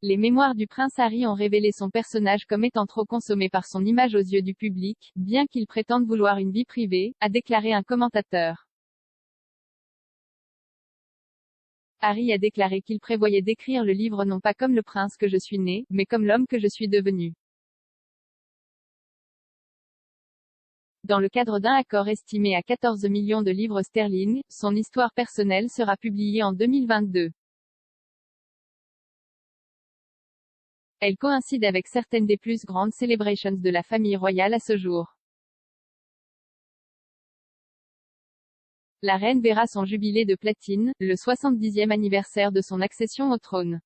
Les mémoires du prince Harry ont révélé son personnage comme étant trop consommé par son image aux yeux du public, bien qu'il prétende vouloir une vie privée, a déclaré un commentateur. Harry a déclaré qu'il prévoyait d'écrire le livre non pas comme le prince que je suis né, mais comme l'homme que je suis devenu. Dans le cadre d'un accord estimé à 14 millions de livres sterling, son histoire personnelle sera publiée en 2022. Elle coïncide avec certaines des plus grandes celebrations de la famille royale à ce jour. La reine verra son jubilé de platine, le 70e anniversaire de son accession au trône.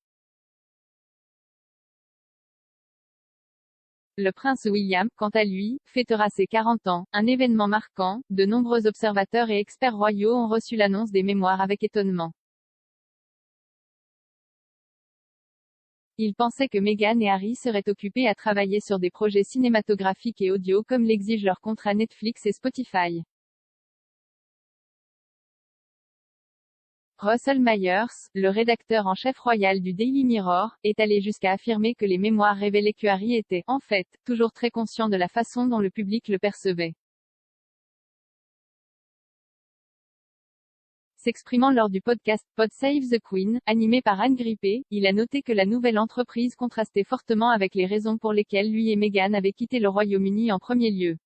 Le prince William, quant à lui, fêtera ses 40 ans, un événement marquant. De nombreux observateurs et experts royaux ont reçu l'annonce des mémoires avec étonnement. Ils pensaient que Meghan et Harry seraient occupés à travailler sur des projets cinématographiques et audio comme l'exigent leurs contrats Netflix et Spotify. Russell Myers, le rédacteur en chef royal du Daily Mirror, est allé jusqu'à affirmer que les mémoires révélaient que Harry était, en fait, toujours très conscient de la façon dont le public le percevait. S'exprimant lors du podcast Pod Save the Queen, animé par Anne Grippé, il a noté que la nouvelle entreprise contrastait fortement avec les raisons pour lesquelles lui et Meghan avaient quitté le Royaume-Uni en premier lieu.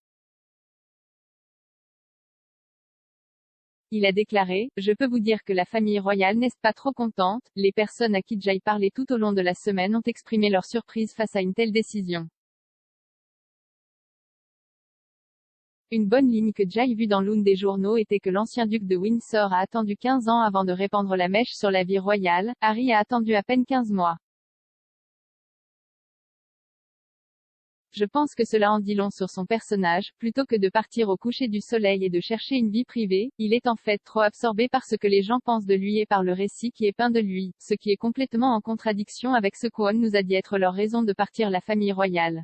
Il a déclaré: « Je peux vous dire que la famille royale n'est pas trop contente, les personnes à qui j'ai parlé tout au long de la semaine ont exprimé leur surprise face à une telle décision. » Une bonne ligne que j'ai vue dans l'une des journaux était que l'ancien duc de Windsor a attendu 15 ans avant de répandre la mèche sur la vie royale, Harry a attendu à peine 15 mois. Je pense que cela en dit long sur son personnage. Plutôt que de partir au coucher du soleil et de chercher une vie privée, il est en fait trop absorbé par ce que les gens pensent de lui et par le récit qui est peint de lui, ce qui est complètement en contradiction avec ce qu'Owen nous a dit être leur raison de partir, la famille royale.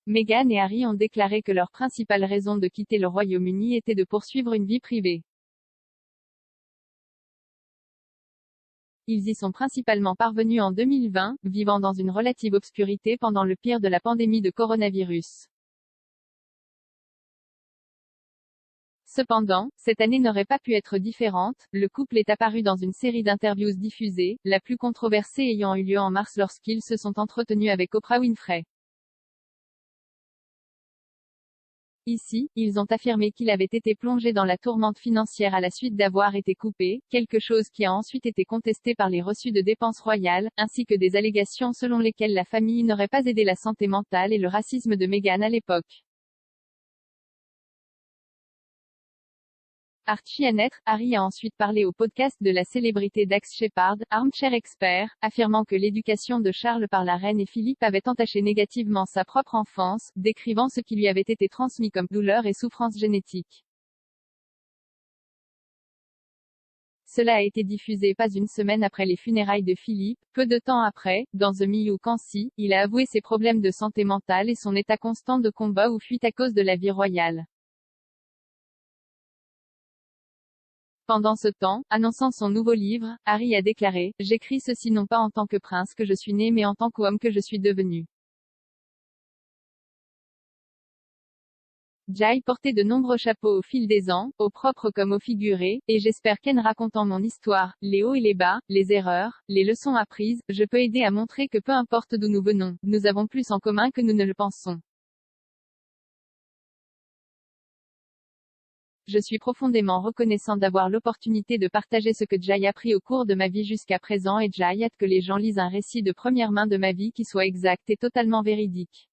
Meghan et Harry ont déclaré que leur principale raison de quitter le Royaume-Uni était de poursuivre une vie privée. Ils y sont principalement parvenus en 2020, vivant dans une relative obscurité pendant le pire de la pandémie de coronavirus. Cependant, cette année n'aurait pas pu être différente. Le couple est apparu dans une série d'interviews diffusées, la plus controversée ayant eu lieu en mars lorsqu'ils se sont entretenus avec Oprah Winfrey. Ici, ils ont affirmé qu'il avait été plongé dans la tourmente financière à la suite d'avoir été coupé, quelque chose qui a ensuite été contesté par les reçus de dépenses royales, ainsi que des allégations selon lesquelles la famille n'aurait pas aidé la santé mentale et le racisme de Meghan à l'époque. Archie Annett, Harry a ensuite parlé au podcast de la célébrité Dax Shepard, Armchair Expert, affirmant que l'éducation de Charles par la reine et Philippe avait entaché négativement sa propre enfance, décrivant ce qui lui avait été transmis comme douleur et souffrance génétique. Cela a été diffusé pas une semaine après les funérailles de Philippe. Peu de temps après, dans The Me il a avoué ses problèmes de santé mentale et son état constant de combat ou fuite à cause de la vie royale. Pendant ce temps, annonçant son nouveau livre, Harry a déclaré: « J'écris ceci non pas en tant que prince que je suis né mais en tant qu'homme que je suis devenu. » J'ai porté de nombreux chapeaux au fil des ans, au propre comme au figuré, et j'espère qu'en racontant mon histoire, les hauts et les bas, les erreurs, les leçons apprises, je peux aider à montrer que peu importe d'où nous venons, nous avons plus en commun que nous ne le pensons. Je suis profondément reconnaissant d'avoir l'opportunité de partager ce que j'ai appris au cours de ma vie jusqu'à présent et j'ai hâte que les gens lisent un récit de première main de ma vie qui soit exact et totalement véridique.